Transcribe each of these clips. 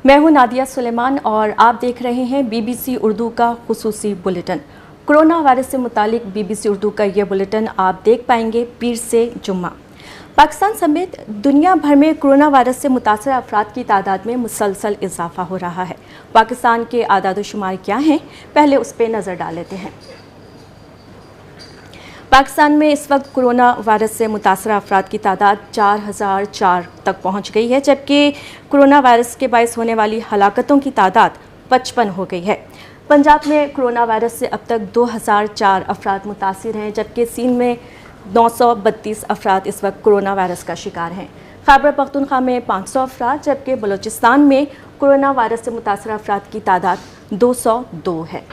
मैं हूं नादिया सुलेमान और आप देख रहे हैं बीबीसी उर्दू का खुसूसी बुलेटिन। कोरोना वायरस से मुतालिक बीबीसी उर्दू का यह बुलेटिन आप देख पाएंगे पीर से जुम्मा। पाकिस्तान समेत दुनिया भर में कोरोना वायरस से मुतासर अफराद की तादाद में मुसलसल इजाफा हो रहा है। पाकिस्तान के आदाद शुमार क्या हैं, पहले उस पर नज़र डाल लेते हैं। पाकिस्तान में इस वक्त कोरोना वायरस से मुतासर अफराद की तादाद 4004 तक पहुंच गई है, जबकि कोरोना वायरस के बायस होने वाली हलाकतों की तादाद 55 हो गई है। पंजाब में कोरोना वायरस से अब तक 2004 अफराद मुतासिर हैं, जबकि सिंध में 932 अफराद इस वक्त कोरोना वायरस का शिकार हैं। खैबर पख्तूनख्वा में 500 अफराद, जबकि बलूचिस्तान में कोरोना वायरस से मुतासर अफराद की तादाद 202 है।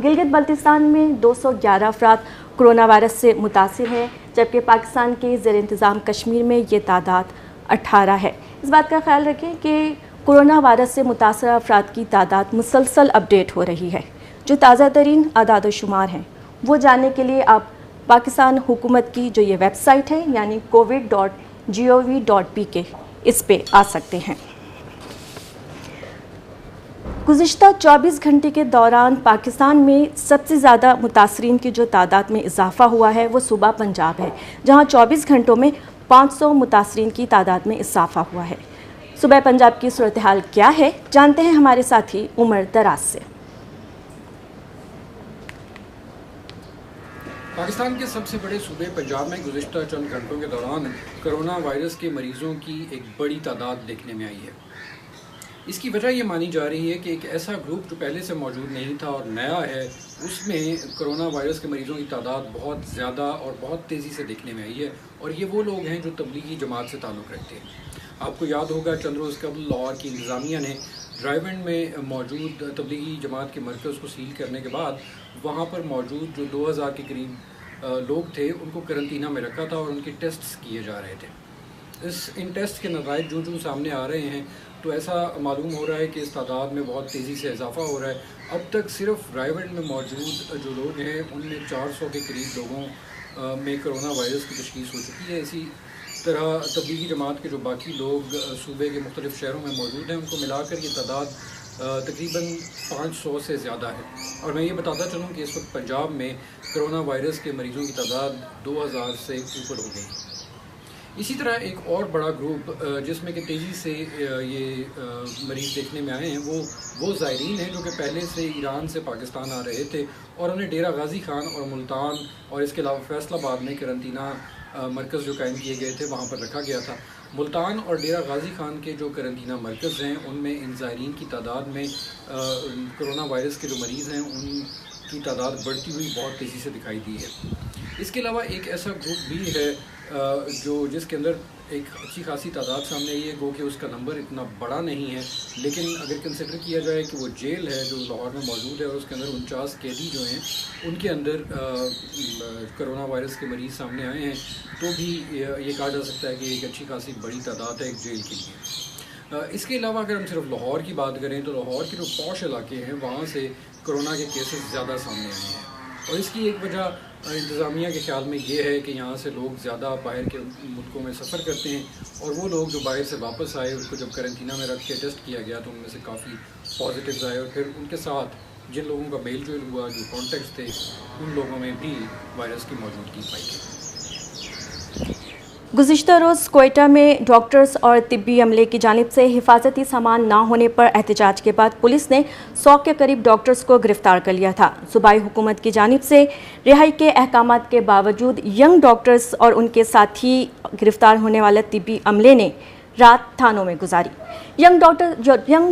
गिलगित बल्तिस्तान में 211 अफराद कोरोना वायरस से मुतासिर हैं, जबकि पाकिस्तान के ज़ेर इंतज़ाम कश्मीर में ये तादाद 18 है। इस बात का ख्याल रखें कि कोरोना वायरस से मुतासर अफराद की तादाद मुसलसल अपडेट हो रही है। जो ताज़ा तरीन आदाद शुमार हैं वो जानने के लिए आप पाकिस्तान हुकूमत की जो ये वेबसाइट है यानी covid.gov.pk इस पे आ सकते हैं। गुज़िश्ता 24 घंटे के दौरान पाकिस्तान में सबसे ज़्यादा मुतासरीन की जो तादाद में इजाफा हुआ है वो सूबा पंजाब है, जहां 24 घंटों में 500 मुतासरीन की तादाद में इजाफा हुआ है। सूबा पंजाब की सूरत हाल क्या है, जानते हैं हमारे साथी उमर दराज से। पाकिस्तान के सबसे बड़े सूबे पंजाब में गुज़िश्ता चंद घंटों के दौरान कोरोना वायरस के मरीजों की एक बड़ी तादाद देखने में आई है। इसकी वजह ये मानी जा रही है कि एक ऐसा ग्रुप जो पहले से मौजूद नहीं था और नया है, उसमें कोरोना वायरस के मरीजों की तादाद बहुत ज़्यादा और बहुत तेज़ी से देखने में आई है। और ये वो लोग हैं जो तबलीगी जमात से ताल्लुक़ रखते हैं। आपको याद होगा चंद रोज़ कबल लाहौर की इंतज़ामिया ने ड्राइवेंड में मौजूद तबलीगी जमात के मरकज़ को सील करने के बाद वहाँ पर मौजूद जो 2000 के करीब लोग थे उनको करंतना में रखा था और उनके टेस्ट्स किए जा रहे थे। इन टेस्ट के नतीजे जो सामने आ रहे हैं तो ऐसा मालूम हो रहा है कि इस तादाद में बहुत तेज़ी से इजाफा हो रहा है। अब तक सिर्फ रायवंड में मौजूद जो लोग हैं उनमें 400 के करीब लोगों में कोरोना वायरस की तशख़ीस हो चुकी है। इसी तरह तबलीगी जमात के जो बाकी लोग सूबे के मुख्तलिफ़ शहरों में मौजूद हैं उनको मिलाकर ये तादाद तकरीबन 500 से ज़्यादा है। और मैं ये बताता चलूँ कि इस वक्त पंजाब में कोरोना वायरस के मरीज़ों की तादाद 2000 से ऊपर हो गई। इसी तरह एक और बड़ा ग्रुप जिसमें कि तेज़ी से ये मरीज़ देखने में आए हैं वो ज़ायरीन हैं जो कि पहले से ईरान से पाकिस्तान आ रहे थे और उन्हें डेरा गाज़ी खान और मुल्तान और इसके अलावा फैसलाबाद में करंतना मरकज़ जो कायम किए गए थे वहाँ पर रखा गया था। मुल्तान और डेरा गाज़ी खान के जो करंतना मरकज़ हैं उनमें इन ज़ायरीन की तादाद में कोरोना वायरस के जो मरीज़ हैं उनकी तादाद बढ़ती हुई बहुत तेज़ी से दिखाई दी है। इसके अलावा एक ऐसा ग्रुप भी है जो जिसके अंदर एक अच्छी खासी तादाद सामने आई है, गो कि उसका नंबर इतना बड़ा नहीं है, लेकिन अगर कंसिडर किया जाए कि वो जेल है जो लाहौर में मौजूद है और उसके अंदर 49 कैदी जो हैं उनके अंदर कोरोना वायरस के मरीज़ सामने आए हैं, तो भी ये कहा जा सकता है कि एक अच्छी खासी बड़ी तादाद है एक जेल के लिए। इसके अलावा अगर हम सिर्फ लाहौर की बात करें तो लाहौर के जो पॉश इलाके हैं वहाँ से कोरोना के केसेस ज़्यादा सामने आए हैं और इसकी एक वजह इंतज़ामिया के ख्याल में ये है कि यहाँ से लोग ज़्यादा बाहर के मुल्कों में सफ़र करते हैं और वो लोग जो बाहर से वापस आए उसको जब करंतना में रख के टेस्ट किया गया तो उनमें से काफ़ी पॉजिटिव्स आए और फिर उनके साथ जिन लोगों का मेल जोल हुआ, जो कॉन्टेक्ट्स थे, उन लोगों में भी वायरस की मौजूदगी पाई गई। गुज़िश्ता रोज़ कोयटा में डॉक्टर्स और तिब्बी अमले की जानिब से हिफाजती सामान ना होने पर एहतजाज के बाद पुलिस ने 100 के करीब डॉक्टर्स को गिरफ्तार कर लिया था। सूबाई हुकूमत की जानिब से रिहाई के अहकामात के बावजूद यंग डॉक्टर्स और उनके साथी गिरफ्तार होने वाले तिब्बी अमले ने रात थानों में गुजारी। यंग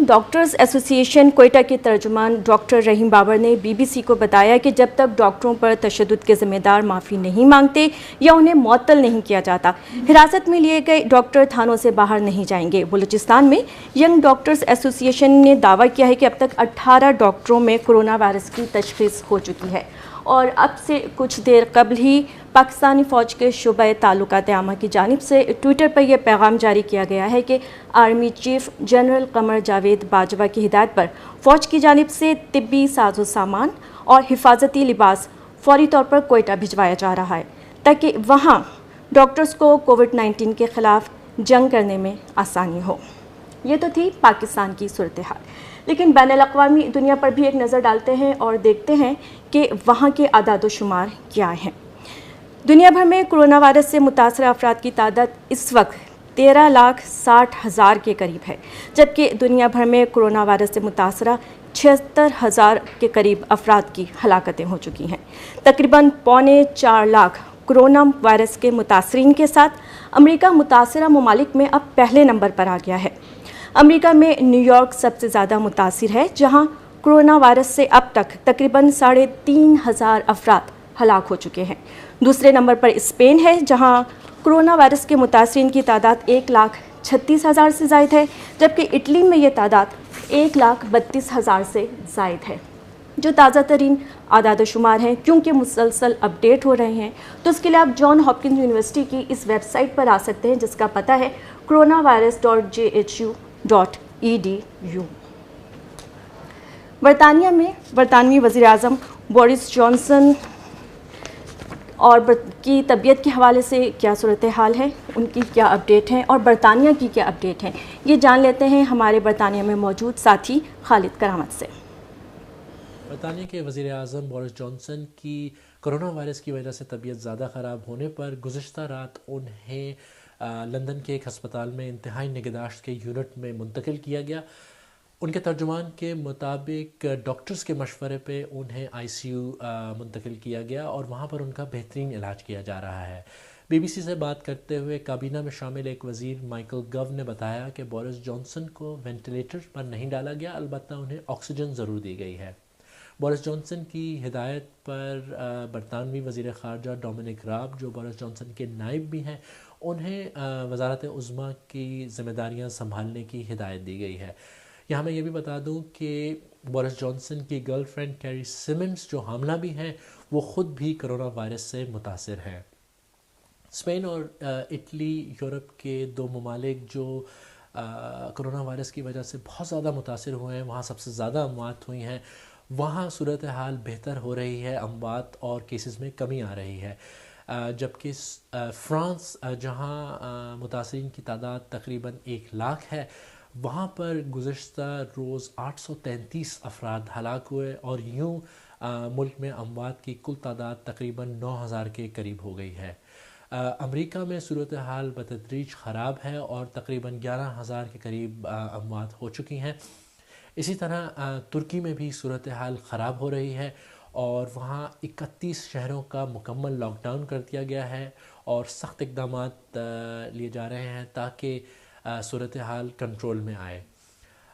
डॉक्टर्स एसोसिएशन कोयटा के तर्जुमान डॉक्टर रहीम बाबर ने बीबीसी को बताया कि जब तक डॉक्टरों पर तशद्दुद के ज़िम्मेदार माफ़ी नहीं मांगते या उन्हें मुअत्तल नहीं किया जाता, हिरासत में लिए गए डॉक्टर थानों से बाहर नहीं जाएंगे। बलूचिस्तान में यंग डॉक्टर्स एसोसिएशन ने दावा किया है कि अब तक 18 डॉक्टरों में कोरोना वायरस की तशख़ीस हो चुकी है और अब से कुछ देर कबल ही पाकिस्तानी फ़ौज के शुबे ताल्लुकात आमा की जानिब से ट्विटर पर यह पैगाम जारी किया गया है कि army chief general Qamar Javed Bajwa की हिदायत पर फ़ौज की जानिब से तिब्बी साजो सामान और हिफाजती लिबास फौरी तौर पर कोयटा भिजवाया जा रहा है ताकि वहाँ डॉक्टर्स को कोविड-19 के ख़िलाफ़ जंग करने में आसानी हो। ये तो थी पाकिस्तान की सूरत हाल, लेकिन बैनुल-अक़वामी दुनिया पर भी एक नज़र डालते हैं और देखते हैं कि वहाँ के आदाद-ओ-शुमार क्या हैं। दुनिया भर में कोरोना वायरस से मुतासरा अफराद की तादाद इस वक्त 13,60,000 के करीब है, जबकि दुनिया भर में कोरोना वायरस से मुतासरा 76,000 के करीब अफराद की हलाकतें हो चुकी हैं। तकरीबन 3.25 लाख कोरोना वायरस के मुतासरीन के साथ अमेरिका मुतासरा ममालिक में अब पहले नंबर पर आ गया है। अमेरिका में न्यूयॉर्क सबसे ज़्यादा मुतासिर है, जहां कोरोना वायरस से अब तक तकरीबन 3,500 अफराद हलाक हो चुके हैं। दूसरे नंबर पर स्पेन है, जहां कोरोना वायरस के मुतासरीन की तादाद 1,36,000 से ज़ायद है, जबकि इटली में ये तादाद 1,32,000 से ज़ायद है। जो ताज़ा तरीन आदाद-ओ-शुमार हैं, क्योंकि मुसलसल अपडेट हो रहे हैं, तो उसके लिए आप जॉन हॉपकिंस यूनिवर्सिटी की इस वेबसाइट पर आ सकते हैं, जिसका पता है coronavirus.jhu.edu। बरतानिया में बरतानवी वज़ीर-ए-आज़म बोरिस जॉनसन और की तबीयत के हवाले से क्या सूरत हाल है, उनकी क्या अपडेट है और बरतानिया की क्या अपडेट है, ये जान लेते हैं हमारे बरतानिया में मौजूद साथी खालिद करामत से। बरतानिया के वज़ीर-ए-आज़म बोरिस जॉनसन की कोरोना वायरस की वजह से तबीयत ज़्यादा ख़राब होने पर गुज़िश्ता रात उन्हें लंदन के एक हस्पताल में इंतहाई निगहदाश्त के यूनिट में मुंतकिल किया गया। उनके तर्जुमान के मुताबिक डॉक्टर्स के मशवरे पे उन्हें ICU मुंतकिल किया गया और वहाँ पर उनका बेहतरीन इलाज किया जा रहा है। BBC से बात करते हुए काबीना में शामिल एक वज़ीर माइकल गव ने बताया कि बोरिस जॉनसन को वेंटिलेटर पर नहीं डाला गया, अलबत्ता उन्हें ऑक्सीजन ज़रूर दी गई है। बोरिस जॉनसन की हिदायत पर बरतानवी वज़ीर ख़ारजा डोमिनिक राब, जो बोरिस जॉनसन के नायब भी हैं, उन्हें वज़ारत उज़्मा की ज़िम्मेदारियाँ संभालने की हिदायत दी गई है। यहाँ मैं ये भी बता दूँ कि बोरिस जॉनसन की गर्लफ्रेंड कैरी सिमन्स जो हामला भी हैं, वो ख़ुद भी कोरोना वायरस से मुतासिर हैं। स्पेन और इटली यूरोप के दो ममालिक जो कोरोना वायरस की वजह से बहुत ज़्यादा मुतासिर हुए हैं, वहाँ सबसे ज़्यादा अमवात हुई हैं, वहाँ सूरत हाल बेहतर हो रही है, अमवात और केसेस में कमी आ रही है। जबकि फ्रांस, जहाँ मुतासिरीन की तादाद तकरीबन 1 लाख है, वहाँ पर गुज़श्ता रोज़ 833 अफराद हलाक हुए और यूँ मुल्क में अमवात की कुल तादाद तकरीबन 9,000 के करीब हो गई है। अमेरिका में सूरत हाल बतदरीज ख़राब है और तकरीबन 11,000 के करीब अमवात हो चुकी हैं। इसी तरह तुर्की में भी सूरत हाल ख़राब हो रही है और वहाँ 31 शहरों का मुकम्मल लॉकडाउन कर दिया गया है और सख्त इक़दामात लिए जा रहे हैं ताकि सूरत हाल कंट्रोल में आए।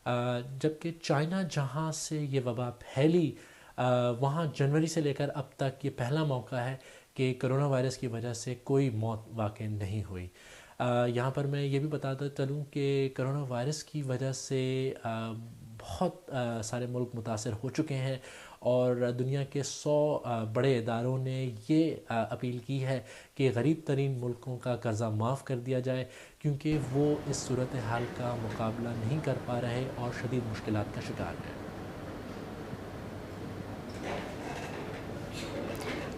जबकि चाइना, जहाँ से ये वबा फैली, वहाँ जनवरी से लेकर अब तक ये पहला मौका है कि कोरोना वायरस की वजह से कोई मौत वाक़ई नहीं हुई। यहाँ पर मैं ये भी बताता चलूँ कि कोरोना वायरस की वजह से बहुत सारे मुल्क मुतासर हो चुके हैं और दुनिया के 100 बड़े इदारों ने ये अपील की है कि गरीब तरीन मुल्कों का कर्ज़ा माफ़ कर दिया जाए, क्योंकि वो इस सूरत हाल का मुकाबला नहीं कर पा रहे और शदीद मुश्किलात का शिकार हैं।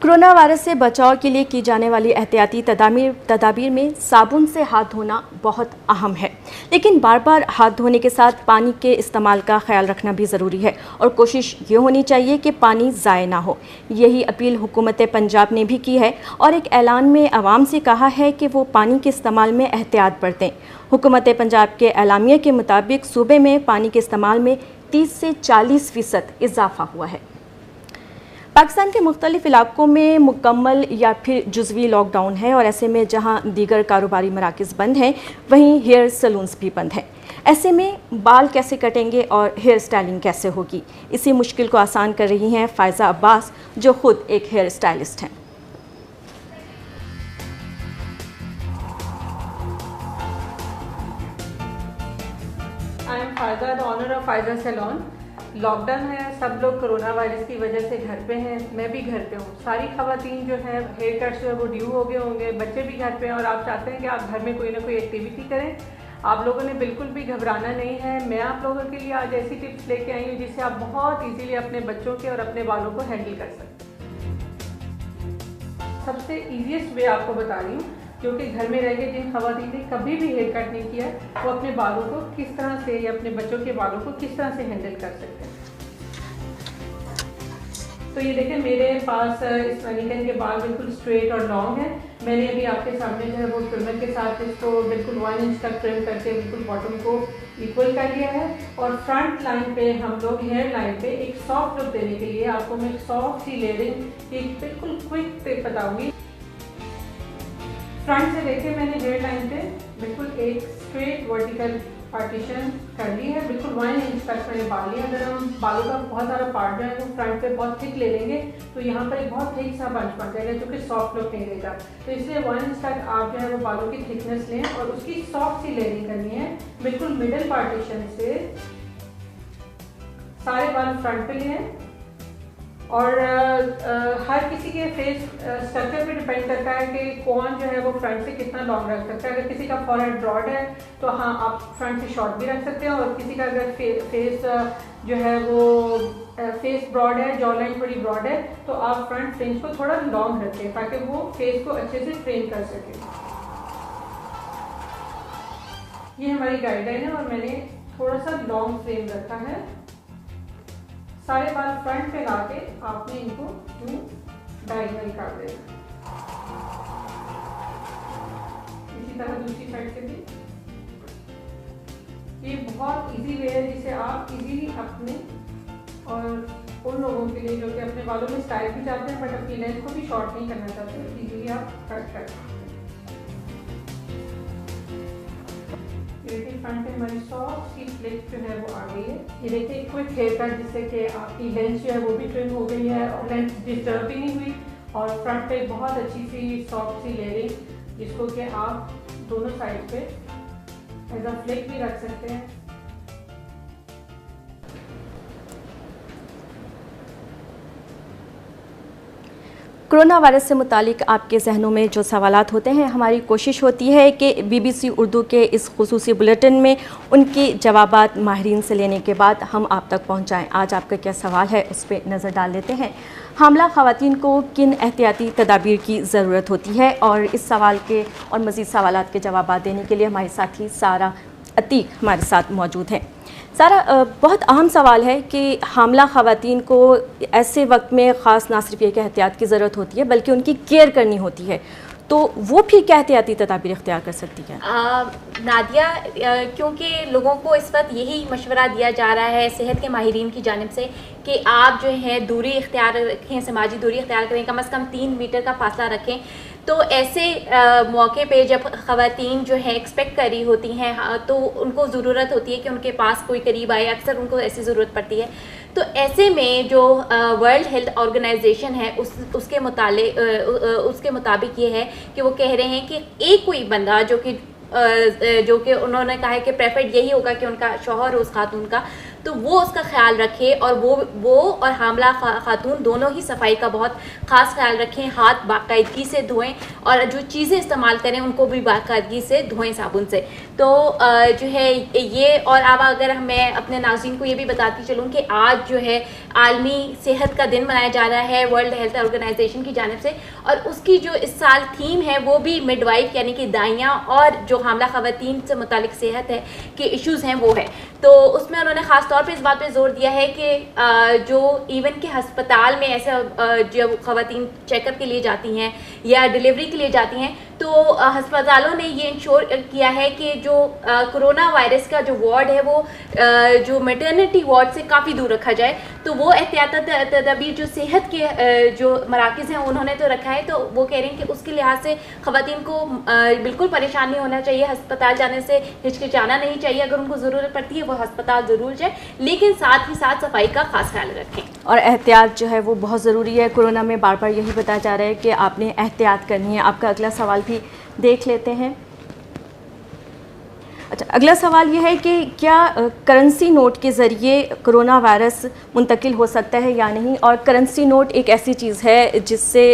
कोरोना वायरस से बचाव के लिए की जाने वाली एहतियाती तदाबीर में साबुन से हाथ धोना बहुत अहम है, लेकिन बार बार हाथ धोने के साथ पानी के इस्तेमाल का ख्याल रखना भी ज़रूरी है और कोशिश ये होनी चाहिए कि पानी ज़ाय ना हो। यही अपील हुकूमत पंजाब ने भी की है और एक ऐलान में आवाम से कहा है कि वो पानी के इस्तेमाल में एहतियात बरतें। हुकूमत पंजाब के एलामिया के मुताबिक सूबे में पानी के इस्तेमाल में 30 से 40% इजाफा हुआ है। पाकिस्तान के मुख्तलिफ इलाकों में मुकम्मल या फिर जुज़वी लॉकडाउन है और ऐसे में जहां दीगर कारोबारी मराकज़ बंद हैं, वहीं हेयर सलून्स भी बंद हैं। ऐसे में बाल कैसे कटेंगे और हेयर स्टाइलिंग कैसे होगी, इसी मुश्किल को आसान कर रही हैं फ़ायज़ा अब्बास, जो ख़ुद एक हेयर स्टाइलिस्ट हैं। I am Faiza, the owner of Faiza salon. Lockdown है, सब लोग कोरोना वायरस की वजह से घर पे हैं, मैं भी घर पे हूँ। सारी ख़वातीन जो है हेयर कट्स जो है वो ड्यू हो गए होंगे, बच्चे भी घर पे हैं और आप चाहते हैं कि आप घर में कोई ना कोई एक्टिविटी करें। आप लोगों ने बिल्कुल भी घबराना नहीं है। मैं आप लोगों के लिए आज ऐसी टिप्स लेके आई हूँ जिससे आप बहुत ईजीली अपने बच्चों के और अपने बालों को हैंडल कर सकते हैं। सबसे ईजीएस्ट वे आपको बता रही हूँ, जो कि घर में रह के जिन खवातीन ने कभी भी हेयर कट नहीं किया, वो अपने बालों को किस तरह से या अपने बच्चों के बालों को किस तरह से हैंडल कर सकते हैं। तो ये देखें, मेरे पास इस मैनिकन के बाल बिल्कुल स्ट्रेट और लॉन्ग है। मैंने अभी आपके सामने जो है वो ट्रिमर के साथ इसको बिल्कुल 1 इंच तक ट्रिम करके बिल्कुल बॉटम को इक्वल कर लिया है। और फ्रंट लाइन पे हम लोग हेयर लाइन पे एक सॉफ्ट लुक देने के लिए आपको मैं एक सॉफ्ट सी लेयरिंग एक बिल्कुल क्विक टिप बताऊंगी। फ्रंट से देखिए, मैंने हेयर लाइन पे बिल्कुल एक स्ट्रेट वर्टिकल पार्टीशन कर ली है। बिल्कुल 1 इंच तक मैंने बाल लिया। अगर हम बालों का बहुत सारा पार्ट जो है वो फ्रंट पे बहुत थिक ले लेंगे तो यहाँ पर एक बहुत थिक सा बंच बन जाएगा जो कि सॉफ्ट लुक नहीं देगा। तो इसलिए 1 इंच तक आप जो है वो बालों की थिकनेस लें और उसकी सॉफ्ट सी लेयरिंग करनी है। बिल्कुल मिडिल पार्टीशन से सारे बाल फ्रंट पे लिए और हर किसी के फेस स्ट्रक्चर पे डिपेंड करता है कि कौन जो है वो फ्रंट से कितना लॉन्ग रख सकता है। अगर किसी का फॉरहेड ब्रॉड है तो हाँ, आप फ्रंट से शॉर्ट भी रख सकते हैं, और किसी का अगर फेस जो है वो फेस ब्रॉड है, जॉ लाइन थोड़ी ब्रॉड है, तो आप फ्रंट फ्रिंज को थोड़ा लॉन्ग रखें ताकि वो फेस को अच्छे से फ्रेम कर सके। ये हमारी गाइडलाइन है और मैंने थोड़ा सा लॉन्ग फ्रेम रखा है। सारे बाल फ्रंट पे लाके आपने इनको डायगोनल कर देना। इसी तरह दूसरी साइड से भी। ये बहुत इजी वे है जिसे आप इजीली अपने और उन लोगों के लिए जो कि अपने बालों में स्टाइल भी चाहते हैं बट अपनी लेंथ को भी शॉर्ट नहीं करना चाहते, इजीली आप कट कर सकते हैं। फ्रंट पे हमारी सॉफ्ट सी फ्लिप जो है वो आ गई है। ये देखिए, क्विक हेयर कट जिससे कि आपकी लेंथ जो है वो भी ट्रिम हो गई है और लेंथ डिस्टर्ब भी नहीं हुई, और फ्रंट पे बहुत अच्छी सी सॉफ्ट सी लेयरिंग जिसको कि आप दोनों साइड पे एज अ फ्लिक भी रख सकते हैं। कोरोना वायरस से मुतालिक आपके जहनों में जो सवालात होते हैं, हमारी कोशिश होती है कि BBC उर्दू के इस खुसूसी बुलेटिन में उनके जवाबात माहिरीन से लेने के बाद हम आप तक पहुंचाएं। आज आपका क्या सवाल है उस पर नज़र डाल लेते हैं। हामला ख़वातीन को किन एहतियाती तदाबीर की ज़रूरत होती है, और इस सवाल के और मज़ीद सवालात के जवाबात देने के लिए हमारे साथी सारा अतीक हमारे साथ मौजूद हैं। सारा, बहुत अहम सवाल है कि हामला ख़वातीन को ऐसे वक्त में ख़ास ना सिर्फ ये कि एहतियात की ज़रूरत होती है बल्कि उनकी केयर करनी होती है, तो वो फिर क्या एहतियाती तदाबीर इख्तियार कर सकती है? नादिया, क्योंकि लोगों को इस वक्त यही मशवरा दिया जा रहा है सेहत के माहिरीन की जानिब से कि आप जो है दूरी इख्तियार रखें, समाजी दूरी इख्तियार करें, कम से कम 3 मीटर का फासला रखें। तो ऐसे मौके पे जब ख़वातीन जो है एक्सपेक्ट कर रही होती हैं तो उनको ज़रूरत होती है कि उनके पास कोई करीब आए, अक्सर उनको ऐसी ज़रूरत पड़ती है। तो ऐसे में जो वर्ल्ड हेल्थ ऑर्गेनाइजेशन है उसके मुताबिक ये है कि वो कह रहे हैं कि एक कोई बंदा जो कि उन्होंने कहा है कि प्रेफर्ड यही होगा कि उनका शौहर उस खातून का, तो वो उसका ख्याल रखे और वो और हामला खातून दोनों ही सफाई का बहुत ख़ास ख्याल रखें। हाथ बाकायदगी से धोएं और जो चीज़ें इस्तेमाल करें उनको भी बाकायदगी से धोएं साबुन से। तो जो है ये, और अब अगर मैं अपने नाज़रीन को ये भी बताती चलूँ कि आज जो है आलमी सेहत का दिन मनाया जा रहा है वर्ल्ड हेल्थ ऑर्गेनाइजेशन की जानिब से, और उसकी जो इस साल थीम है वो भी मिडवाइफ यानी कि दाइयाँ और जो हामला ख़वातीन से मुतालिक सेहत है के इश्यूज़ हैं वो है। तो उसमें उन्होंने ख़ास तौर पे इस बात पे जोर दिया है कि जो इवन के अस्पताल में ऐसे जब ख़वातीन चेकअप के लिए जाती हैं या डिलीवरी के लिए जाती हैं तो अस्पतालों ने ये इंश्योर किया है कि जो कोरोना वायरस का जो वार्ड है वो जो मैटरनिटी वार्ड से काफ़ी दूर रखा जाए। तो वो एहतियाती तदाबीर जो सेहत के जो मराकज़ हैं उन्होंने तो रखा है। तो वो कह रहे हैं कि उसके लिहाज से ख़वातीन को बिल्कुल परेशान नहीं होना चाहिए, अस्पताल जाने से हिचकिचाना नहीं चाहिए। अगर उनको ज़रूरत पड़ती है वो अस्पताल ज़रूर जाए, लेकिन साथ ही साथ सफाई का खास ख्याल रखें और एहतियात जो है वो बहुत ज़रूरी है। कोरोना में बार बार यही बताया जा रहा है कि आपने एहतियात करनी है। आपका अगला सवाल भी देख लेते हैं। अच्छा, अगला सवाल ये है कि क्या करेंसी नोट के ज़रिए कोरोना वायरस मुंतकिल हो सकता है या नहीं, और करेंसी नोट एक ऐसी चीज़ है जिससे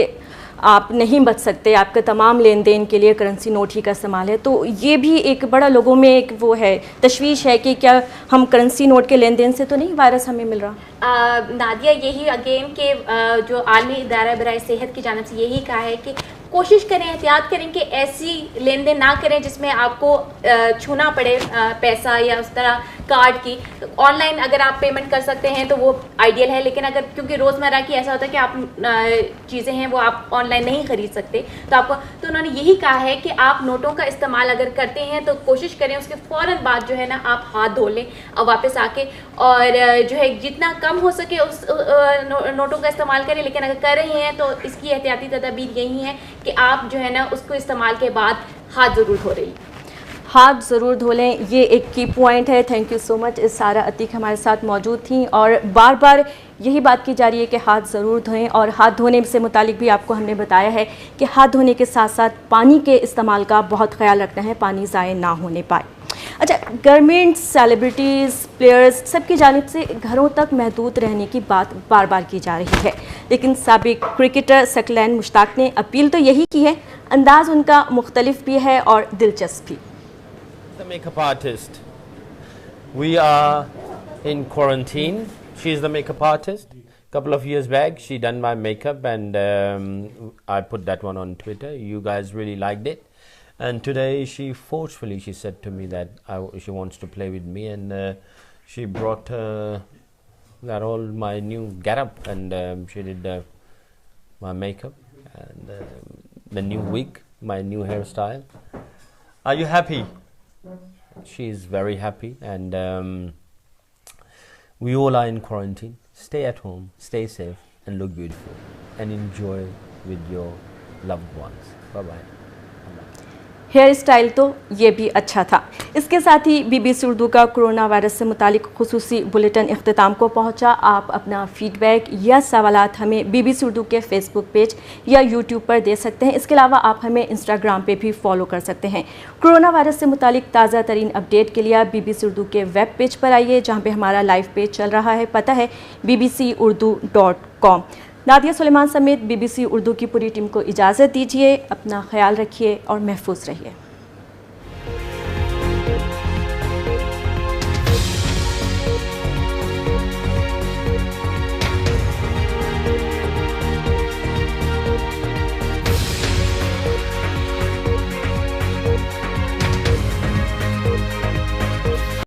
आप नहीं बच सकते, आपका तमाम लेन देन के लिए करेंसी नोट ही का इस्तेमाल है। तो ये भी एक बड़ा लोगों में एक वो है, तशवीश है कि क्या हम करेंसी नोट के लेन देन से तो नहीं वायरस हमें मिल रहा? नादिया, यही अगेन के जो आलमी इदारा बराए सेहत की जानिब से यही कहा है कि कोशिश करें, एहतियात करें कि ऐसी लेन देन ना करें जिसमें आपको छूना पड़े पैसा या उस तरह कार्ड की। ऑनलाइन अगर आप पेमेंट कर सकते हैं तो वो आइडियल है, लेकिन अगर क्योंकि रोज़मर्रा की ऐसा होता है कि आप चीज़ें हैं वो आप ऑनलाइन नहीं खरीद सकते, तो आपको तो उन्होंने यही कहा है कि आप नोटों का इस्तेमाल अगर करते हैं तो कोशिश करें उसके फ़ौरन बाद जो है ना आप हाथ धो लें और वापस आके, और जो है जितना कम हो सके उस नोटों का इस्तेमाल करें। लेकिन अगर कर रहे हैं तो इसकी एहतियाती तदाबीर यही है कि आप जो है ना उसको इस्तेमाल के बाद हाथ ज़रूर धो रही, हाथ ज़रूर धो लें, ये एक की पॉइंट है। Thank you so much. सारा अतीक हमारे साथ मौजूद थी और बार बार यही बात की जा रही है कि हाथ ज़रूर धोएं, और हाथ धोने से मुतालिक भी आपको हमने बताया है कि हाथ धोने के साथ साथ पानी के इस्तेमाल का बहुत ख्याल रखना है, पानी ज़ाय ना होने पाए। अच्छा, गवर्नमेंट, सेलिब्रिटीज़, प्लेयर्स सबकी जानिब से घरों तक महदूद रहने की बात बार बार की जा रही है, लेकिन साबिक क्रिकेटर सकलैन मुश्ताक ने अपील तो यही की है। अंदाज़ उनका मुख्तलिफ भी है और दिलचस्प भी। The makeup artist. We are in quarantine. She's the makeup artist. Couple of years back, she done my makeup, and I put that one on Twitter. You guys really liked it. And today, she forcefully said to me that she wants to play with me, and she brought that all my new getup, and she did my makeup and the new wig, my new hairstyle. Are you happy? She is very happy, and we all are in quarantine. Stay at home, stay safe, and look beautiful, and enjoy with your loved ones. Bye bye. Hair style तो ये भी अच्छा था। इसके साथ ही BBC Urdu का corona virus से मुतालिक खुसूसी बुलेटिन इख्तिताम को पहुंचा। आप अपना फीडबैक या सवालात हमें BBC उर्दू के फेसबुक पेज या YouTube पर दे सकते हैं। इसके अलावा आप हमें Instagram पे भी फॉलो कर सकते हैं। कोरोना वायरस से मुतालिक ताज़ा तरीन अपडेट के लिए आप BBC उर्दू के वेब पेज पर आइए, जहाँ पे हमारा लाइव पेज चल रहा है। पता है bbcurdu.com। नादिया सुलेमान समेत BBC उर्दू की पूरी टीम को इजाज़त दीजिए। अपना ख्याल रखिए और महफूज रहिए।